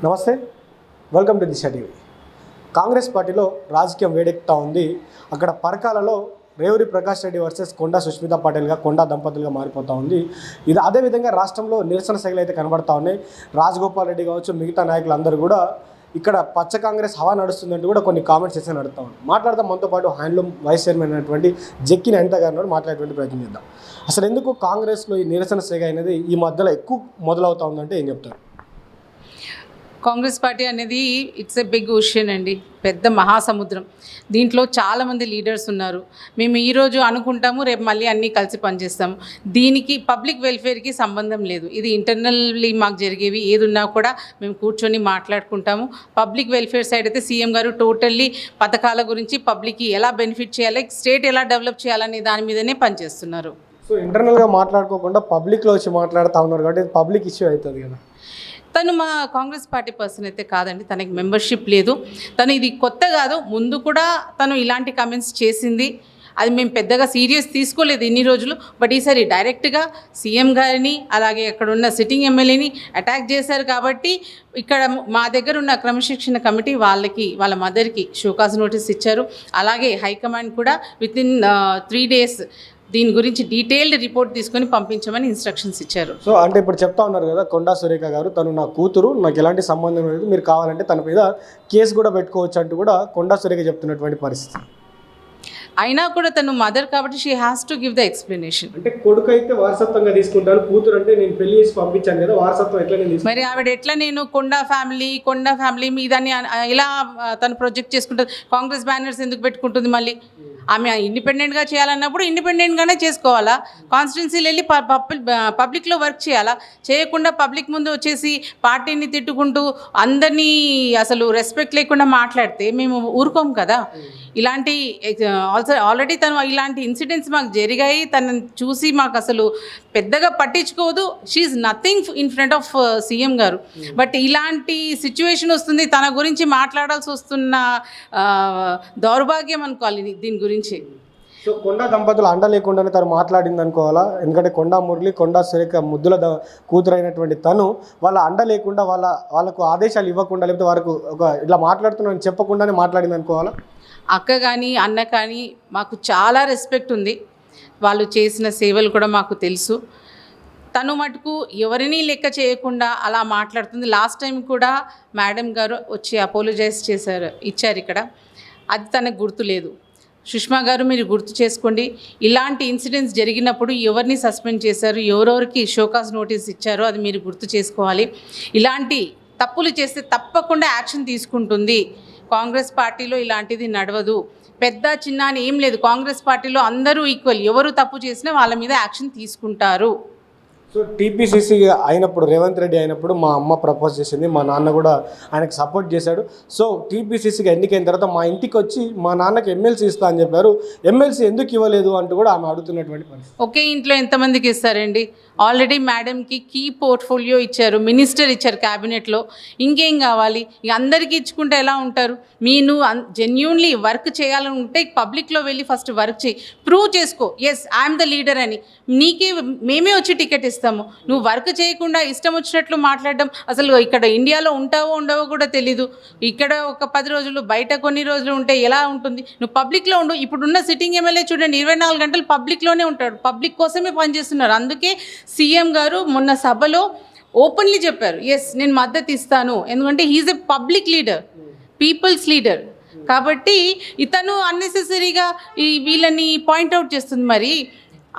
నమస్తే, welcome to Disha TV. Congress పార్టీలో రాజకీయం వేడెక్కుతా ఉంది. అక్కడ పరకాలలో రేవూరి ప్రకాష్ రెడ్డి వర్సెస్ కొండా సుష్మితా పటేల్గా కొండా దంపతులుగా మారిపోతూ ఉంది. ఇది అదేవిధంగా రాష్ట్రంలో నిరసన శైలి అయితే కనబడతా ఉన్నాయి. రాజగోపాల్ రెడ్డి కావచ్చు, మిగతా నాయకులందరూ కూడా ఇక్కడ పచ్చ కాంగ్రెస్ హవా నడుస్తుందంటూ కూడా కొన్ని కామెంట్స్ చేసి నడుస్తూ ఉంది. మాట్లాడదాం మనతో పాటు హ్యాండ్లూమ్ వైస్ చైర్మన్ అయినటువంటి జక్కిని అనిత గారిని మాట్లాడేటువంటి ప్రయత్నం చేద్దాం. అసలు ఎందుకు కాంగ్రెస్లో ఈ నిరసన సేగ అనేది ఈ మధ్యలో ఎక్కువ మొదలవుతా ఉందంటే ఏం చెప్తారు? కాంగ్రెస్ పార్టీ అనేది ఇట్స్ ఎ బిగ్ ఓషన్ అండి, పెద్ద మహాసముద్రం. దీంట్లో చాలామంది లీడర్స్ ఉన్నారు. మేము ఈరోజు అనుకుంటాము, రేపు మళ్ళీ అన్నీ కలిసి పనిచేస్తాము. దీనికి పబ్లిక్ వెల్ఫేర్కి సంబంధం లేదు. ఇది ఇంటర్నల్లీ మాకు జరిగేవి ఏది ఉన్నా కూడా మేము కూర్చొని మాట్లాడుకుంటాము. పబ్లిక్ వెల్ఫేర్ సైడ్ అయితే సీఎం గారు టోటల్లీ పథకాల గురించి పబ్లిక్కి ఎలా బెనిఫిట్ చేయాలి, స్టేట్ ఎలా డెవలప్ చేయాలనే దాని మీదనే పనిచేస్తున్నారు. సో ఇంటర్నల్గా మాట్లాడుకోకుండా పబ్లిక్లో వచ్చి మాట్లాడుతూ ఉన్నారు కాబట్టి పబ్లిక్ ఇష్యూ అవుతుంది కదా. తను మా కాంగ్రెస్ పార్టీ పర్సన్ అయితే కాదండి, తనకి మెంబర్షిప్ లేదు. తను ఇది కొత్త కాదు, ముందు కూడా తను ఇలాంటి కమెంట్స్ చేసింది. అది మేము పెద్దగా సీరియస్ తీసుకోలేదు ఇన్ని రోజులు. బట్ ఈసారి డైరెక్ట్గా సీఎం గారిని అలాగే అక్కడ ఉన్న సిట్టింగ్ ఎమ్మెల్యేని అటాక్ చేశారు కాబట్టి ఇక్కడ మా దగ్గర ఉన్న క్రమశిక్షణ కమిటీ వాళ్ళ మదర్కి షోకాజ్ నోటీస్ ఇచ్చారు. అలాగే హైకమాండ్ కూడా వితిన్ 3 days దీని గురించి డీటెయిల్డ్ రిపోర్ట్ తీసుకొని పంపించమని ఇన్స్ట్రక్షన్స్ ఇచ్చారు. సో అంటే ఇప్పుడు చెప్తా ఉన్నారు కదా, కొండా సురేఖ గారు తను నా కూతురు, నాకు ఎలాంటి సంబంధం లేదు, మీరు కావాలంటే తన మీద కేసు కూడా పెట్టుకోవచ్చు అంటూ కూడా కొండా సురేఖ చెప్తున్నటువంటి పరిస్థితి. అయినా కూడా తను మదర్ కాబట్టి she has to give the explanation. అంటే కొడుకు అయితే వారసత్వంగా తీసుకుంటాను, కూతురు అంటే నేను పెళ్లి చేసి పంపించాను కదా, వారసత్వం ఎట్లా నేను మరి ఆవిడ ఎట్లా నేను కొండా ఫ్యామిలీ మీదని ఇలా తను ప్రొజెక్ట్ చేసుకుంటుంది. కాంగ్రెస్ బ్యానర్స్ ఎందుకు పెట్టుకుంటుంది? మళ్ళీ ఆమె ఇండిపెండెంట్గా చేయాలన్నప్పుడు ఇండిపెండెంట్గానే చేసుకోవాలా? కాన్స్టిట్యున్సీలు వెళ్ళి పబ్లిక్లో వర్క్ చేయాలా? చేయకుండా పబ్లిక్ ముందు వచ్చేసి పార్టీని తిట్టుకుంటూ అందరినీ అసలు రెస్పెక్ట్ లేకుండా మాట్లాడితే మేము ఊరుకోం కదా. ఇలాంటి ఆల్రెడీ తను ఇలాంటి ఇన్సిడెంట్స్ మాకు జరిగాయి. తనని చూసి మాకు అసలు పెద్దగా పట్టించుకోదు. She's nothing in front of CM గారు. బట్ ఇలాంటి సిచ్యువేషన్ వస్తుంది, తన గురించి మాట్లాడాల్సి వస్తున్న దౌర్భాగ్యం అనుకోవాలి దీని గురించి. సో కొండా దంపతులు అండ లేకుండానే తను మాట్లాడింది అనుకోవాలా? ఎందుకంటే కొండా మురళి, కొండా సురేఖ ముద్దుల కూతురైనటువంటి తను వాళ్ళ అండ లేకుండా వాళ్ళకు ఆదేశాలు ఇవ్వకుండా లేకపోతే వారికి ఒక ఇట్లా మాట్లాడుతున్నాను చెప్పకుండానే మాట్లాడింది అనుకోవాలా? అక్క కానీ అన్న కానీ మాకు చాలా రెస్పెక్ట్ ఉంది. వాళ్ళు చేసిన సేవలు కూడా మాకు తెలుసు. తను మటుకు ఎవరినీ లెక్క చేయకుండా అలా మాట్లాడుతుంది. లాస్ట్ టైం కూడా మేడం గారు వచ్చి అపోలోజైజ్ ఇచ్చారు ఇక్కడ. అది తనకు గుర్తు లేదు. సుష్మా గారు మీరు గుర్తు చేసుకోండి, ఇలాంటి ఇన్సిడెంట్స్ జరిగినప్పుడు ఎవరిని సస్పెండ్ చేశారు, ఎవరెవరికి షోకాజ్ నోటీస్ ఇచ్చారో అది మీరు గుర్తు చేసుకోవాలి. ఇలాంటి తప్పులు చేస్తే తప్పకుండా యాక్షన్ తీసుకుంటుంది. కాంగ్రెస్ పార్టీలో ఇలాంటిది నడవదు. పెద్ద చిన్న అని ఏం లేదు. కాంగ్రెస్ పార్టీలో అందరూ ఈక్వల్. ఎవరు తప్పు చేసినా వాళ్ళ మీద యాక్షన్ తీసుకుంటారు. సో టీపీసీసీ అయినప్పుడు రేవంత్ రెడ్డి అయినప్పుడు మా అమ్మ ప్రపోజ్ చేసింది, మా నాన్న కూడా ఆయనకు సపోర్ట్ చేశాడు. సో టీపీసీసీగా ఎన్నికైన తర్వాత మా ఇంటికి వచ్చి మా నాన్నకి ఎమ్మెల్సీ ఇస్తా అని చెప్పారు. ఎమ్మెల్సీ ఎందుకు ఇవ్వలేదు అంటూ కూడా ఆమె అడుగుతున్నటువంటి పరిస్థితి. ఒకే ఇంట్లో ఎంతమందికి ఇస్తారండి? ఆల్రెడీ మేడంకి కీ పోర్ట్ఫోలియో ఇచ్చారు, మినిస్టర్ ఇచ్చారు క్యాబినెట్లో. ఇంకేం కావాలి? ఇక అందరికీ ఇచ్చుకుంటే ఎలా ఉంటారు? నువ్వు జెన్యూన్లీ వర్క్ చేయాలని ఉంటే పబ్లిక్లో వెళ్ళి ఫస్ట్ వర్క్ చేయి, ప్రూవ్ చేసుకో, ఎస్ ఐఎమ్ ద లీడర్ అని. మేమే వచ్చి టికెట్ ఇస్తాము. నువ్వు వర్క్ చేయకుండా ఇష్టం వచ్చినట్లు మాట్లాడడం, అసలు ఇక్కడ ఇండియాలో ఉంటావో ఉండవో కూడా తెలీదు. ఇక్కడ ఒక 10 రోజులు, బయట కొన్ని రోజులు ఉంటే ఎలా ఉంటుంది? నువ్వు పబ్లిక్లో ఉండు. ఇప్పుడున్న సిట్టింగ్ ఎమ్మెల్యే చూడండి, 24 గంటలు పబ్లిక్లోనే ఉంటాడు, పబ్లిక్ కోసమే పనిచేస్తున్నారు. అందుకే సీఎం గారు మొన్న సభలో ఓపెన్లీ చెప్పారు, ఎస్ నేను మద్దతు ఇస్తాను. ఎందుకంటే he's a public leader, people's leader. కాబట్టి ఇతను అన్నెసెసరీగా వీళ్ళని పాయింట్అవుట్ చేస్తుంది. మరి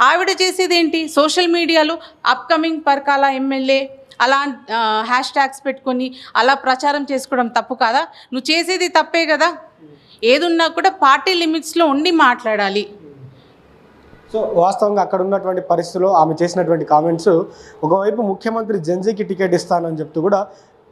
ఆవిడ చేసేది ఏంటి? సోషల్ మీడియాలో అప్కమింగ్ పర్కాల ఎమ్మెల్యే అలా హ్యాష్ ట్యాగ్స్ పెట్టుకొని అలా ప్రచారం చేసుకోవడం తప్పు కాదా? నువ్వు చేసేది తప్పే కదా. ఏదున్నా కూడా పార్టీ లిమిట్స్లో ఉండి మాట్లాడాలి. సో వాస్తవంగా అక్కడ ఉన్నటువంటి పరిస్థితుల్లో ఆమె చేసినటువంటి కామెంట్స్, ఒకవైపు ముఖ్యమంత్రి జెన్జీకి టికెట్ ఇస్తానని చెప్తూ కూడా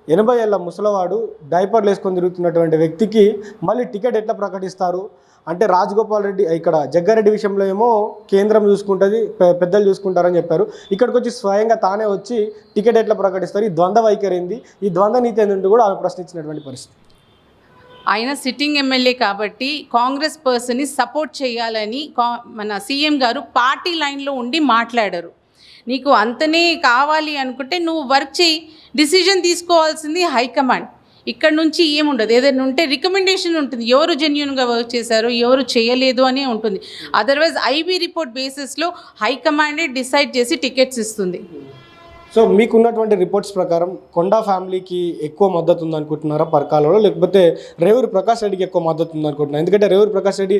80 ఏళ్ళ ముసలవాడు డైపర్లు వేసుకొని తిరుగుతున్నటువంటి వ్యక్తికి మళ్ళీ టికెట్ ఎట్లా ప్రకటిస్తారు అంటే, రాజగోపాల్ రెడ్డి ఇక్కడ జగ్గారెడ్డి విషయంలో ఏమో కేంద్రం చూసుకుంటుంది, పెద్దలు చూసుకుంటారని చెప్పారు. ఇక్కడికి వచ్చి స్వయంగా తానే వచ్చి టికెట్ ఎట్లా ప్రకటిస్తారు? ఈ ద్వంద్వ వైఖరి ఏంది, ఈ ద్వంద్వ నీతి ఏంటంటూ కూడా ఆమె ప్రశ్నించినటువంటి పరిస్థితి. ఆయన సిట్టింగ్ ఎమ్మెల్యే కాబట్టి కాంగ్రెస్ పర్సన్ని సపోర్ట్ చేయాలని మన సీఎం గారు పార్టీ లైన్లో ఉండి మాట్లాడారు. నీకు అంతనే కావాలి అనుకుంటే నువ్వు వర్క్ చేయి. డిసిజన్ తీసుకోవాల్సింది హైకమాండ్. ఇక్కడ నుంచి ఏముండదు. ఏదైనా ఉంటే రికమెండేషన్ ఉంటుంది, ఎవరు జెన్యున్గా వర్క్ చేశారు, ఎవరు చేయలేదు అనే ఉంటుంది. అదర్వైజ్ ఐబీ రిపోర్ట్ బేసిస్లో హైకమాండే డిసైడ్ చేసి టికెట్స్ ఇస్తుంది. సో మీకున్నటువంటి రిపోర్ట్స్ ప్రకారం కొండా ఫ్యామిలీకి ఎక్కువ మద్దతు ఉందనుకుంటున్నారా పరకాలలో, లేకపోతే రేవూరి ప్రకాష్ రెడ్డికి ఎక్కువ మద్దతు ఉందనుకుంటున్నారు? ఎందుకంటే రేవూరి ప్రకాష్ రెడ్డి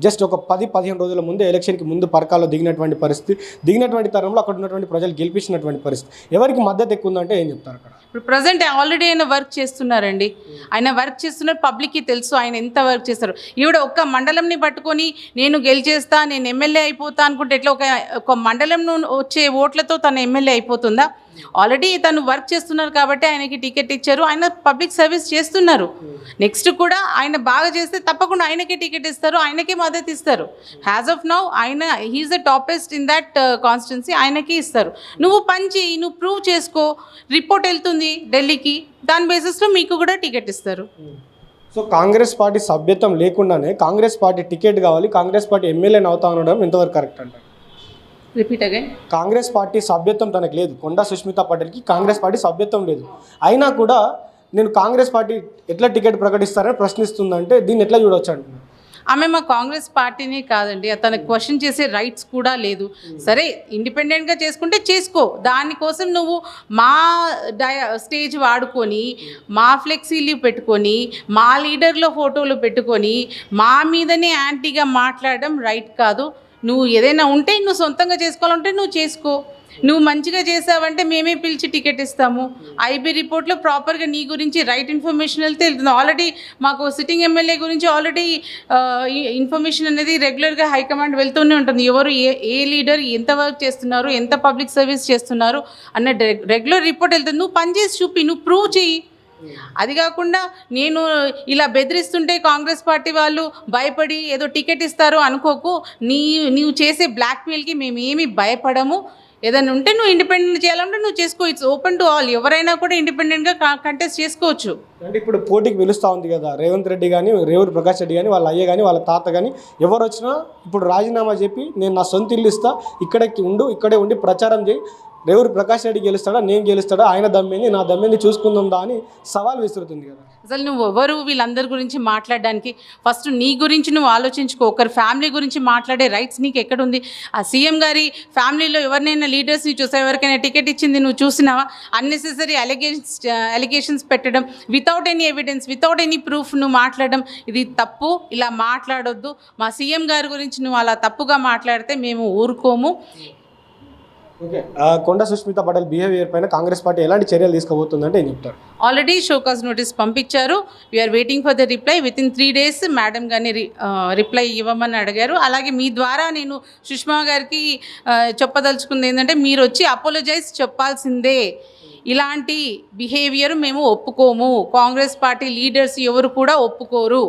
జస్ట్ ఒక 10-15 రోజుల ముందే ఎలక్షన్కి ముందు పరకాలలో దిగినటువంటి పరిస్థితి, దిగినటువంటి తరంలో అక్కడ ఉన్నటువంటి ప్రజలు గెలిపించినటువంటి పరిస్థితి. ఎవరికి మద్దతు ఎక్కువ ఉందంటే ఏం చెప్తారు అక్కడ? ఇప్పుడు ప్రజెంట్ ఆల్రెడీ ఆయన వర్క్ చేస్తున్నారండి. ఆయన వర్క్ చేస్తున్నారు, పబ్లిక్కి తెలుసు ఆయన ఎంత వర్క్ చేస్తారు. ఈవిడ ఒక్క మండలంని పట్టుకొని నేను గెలిచేస్తా, నేను ఎమ్మెల్యే అయిపోతా అనుకుంటే ఎట్లా? ఒక మండలం వచ్చే ఓట్లతో తను ఎమ్మెల్యే అయిపోతుందా? ఆల్రెడీ తను వర్క్ చేస్తున్నారు కాబట్టి ఆయనకి టికెట్ ఇచ్చారు. ఆయన పబ్లిక్ సర్వీస్ చేస్తున్నారు. నెక్స్ట్ కూడా ఆయన బాగా చేస్తే తప్పకుండా ఆయనకే టికెట్ ఇస్తారు, ఆయనకే మద్దతు ఇస్తారు. హ్యాజ్ ఆఫ్ నౌ ఆయన he's the toppest in that constituency, ఆయనకే ఇస్తారు. నువ్వు పని చేయి, నువ్వు ప్రూవ్ చేసుకో, రిపోర్ట్ వెళ్తుంది ఢిల్లీకి, దాని బేసిస్లో మీకు కూడా టికెట్ ఇస్తారు. సో కాంగ్రెస్ పార్టీ సభ్యత్వం లేకుండానే కాంగ్రెస్ పార్టీ టికెట్ కావాలి, కాంగ్రెస్ పార్టీ ఎమ్మెల్యేని అవుతా అనడం ఎంతవరకు కరెక్ట్ అంటారు? Repeat again. కాంగ్రెస్ పార్టీ సభ్యత్వం తనకు లేదు, కొండా సుష్మితా పటేల్కి కాంగ్రెస్ పార్టీ సభ్యత్వం లేదు. అయినా కూడా నేను కాంగ్రెస్ పార్టీ ఎట్లా టికెట్ ప్రకటిస్తారని ప్రశ్నిస్తుందంటే దీన్ని ఎట్లా చూడవచ్చు అంటున్నారు? ఆమె మా కాంగ్రెస్ పార్టీనే కాదండి, తనకు క్వశ్చన్ చేసే రైట్స్ కూడా లేదు. సరే ఇండిపెండెంట్గా చేసుకుంటే చేసుకో, దానికోసం నువ్వు మా స్టేజ్ వాడుకొని, మా ఫ్లెక్సీలు పెట్టుకొని, మా లీడర్లో ఫోటోలు పెట్టుకొని, మా మీదనే యాంటీగా మాట్లాడడం రైట్ కాదు. నువ్వు ఏదైనా ఉంటే నువ్వు సొంతంగా చేసుకోవాలంటే నువ్వు చేసుకో. నువ్వు మంచిగా చేసావంటే మేమే పిలిచి టికెట్ ఇస్తాము. ఐబీ రిపోర్ట్లో ప్రాపర్గా నీ గురించి రైట్ ఇన్ఫర్మేషన్ వెళ్తే వెళ్తుంది. ఆల్రెడీ మాకు సిట్టింగ్ ఎమ్మెల్యే గురించి ఆల్రెడీ ఇన్ఫర్మేషన్ అనేది రెగ్యులర్గా హైకమాండ్ వెళ్తూనే ఉంటుంది. ఎవరు ఏ లీడర్ ఎంత వర్క్ చేస్తున్నారు, ఎంత పబ్లిక్ సర్వీస్ చేస్తున్నారు అన్న రెగ్యులర్ రిపోర్ట్ వెళ్తుంది. నువ్వు పని చేసి చూపి, నువ్వు ప్రూవ్ చెయ్యి. అది కాకుండా నేను ఇలా బెదిరిస్తుంటే కాంగ్రెస్ పార్టీ వాళ్ళు భయపడి ఏదో టికెట్ ఇస్తారు అనుకోకు. నీవు చేసే బ్లాక్మెయిల్కి మేము ఏమీ భయపడము. ఏదైనా ఉంటే నువ్వు ఇండిపెండెంట్ చేయాలంటే నువ్వు చేసుకో. It's open to all. ఎవరైనా కూడా ఇండిపెండెంట్గా కంటెస్ట్ చేసుకోవచ్చు. అంటే ఇప్పుడు పోటీకి పిలుస్తూ ఉంది కదా రేవంత్ రెడ్డి కానీ, రేవూరి ప్రకాష్ రెడ్డి కానీ, వాళ్ళ అయ్య కానీ, వాళ్ళ తాత కానీ ఎవరు వచ్చినా ఇప్పుడు రాజీనామా చెప్పి నేను నా సొంత ఇల్లు ఇస్తా, ఇక్కడే ఉండి ప్రచారం చేయి, రేవూరి ప్రకాష్ రెడ్డి గెలుస్తాడా నేను గెలుస్తాడా, ఆయన దమ్మింది నా దమ్మింది చూసుకుందా అని సవాల్ విసురుతుంది కదా. అసలు నువ్వు ఎవరు వీళ్ళందరి గురించి మాట్లాడడానికి? ఫస్ట్ నీ గురించి నువ్వు ఆలోచించుకో. ఒకరి ఫ్యామిలీ గురించి మాట్లాడే రైట్స్ నీకు ఎక్కడుంది? ఆ సీఎం గారి ఫ్యామిలీలో ఎవరినైనా లీడర్స్ని చూసావు? ఎవరికైనా టికెట్ ఇచ్చింది నువ్వు చూసినావా? అన్నెసెసరీ అలిగేషన్స్ పెట్టడం without any evidence, without any proof నువ్వు మాట్లాడడం, ఇది తప్పు. ఇలా మాట్లాడొద్దు. మా సీఎం గారి గురించి నువ్వు అలా తప్పుగా మాట్లాడితే మేము ఊరుకోము. ఓకే, కొండా సుష్మితా పటేల్ బిహేవియర్ పైన కాంగ్రెస్ పార్టీ ఎలాంటి చర్యలు తీసుకోబోతుందంటే ఏం చెప్తారు? ఆల్రెడీ షోకాజ్ నోటీస్ పంపించారు. We're waiting for the reply. Within 3 days madam గారిని రిప్లై ఇవ్వమని అడిగారు. అలాగే మీ ద్వారా నేను సుష్మా గారికి చెప్పదలుచుకుంది ఏంటంటే మీరు వచ్చి అపోలజైజ్ చెప్పాల్సిందే. ఇలాంటి బిహేవియర్ మేము ఒప్పుకోము. కాంగ్రెస్ పార్టీ లీడర్స్ ఎవరు కూడా ఒప్పుకోరు.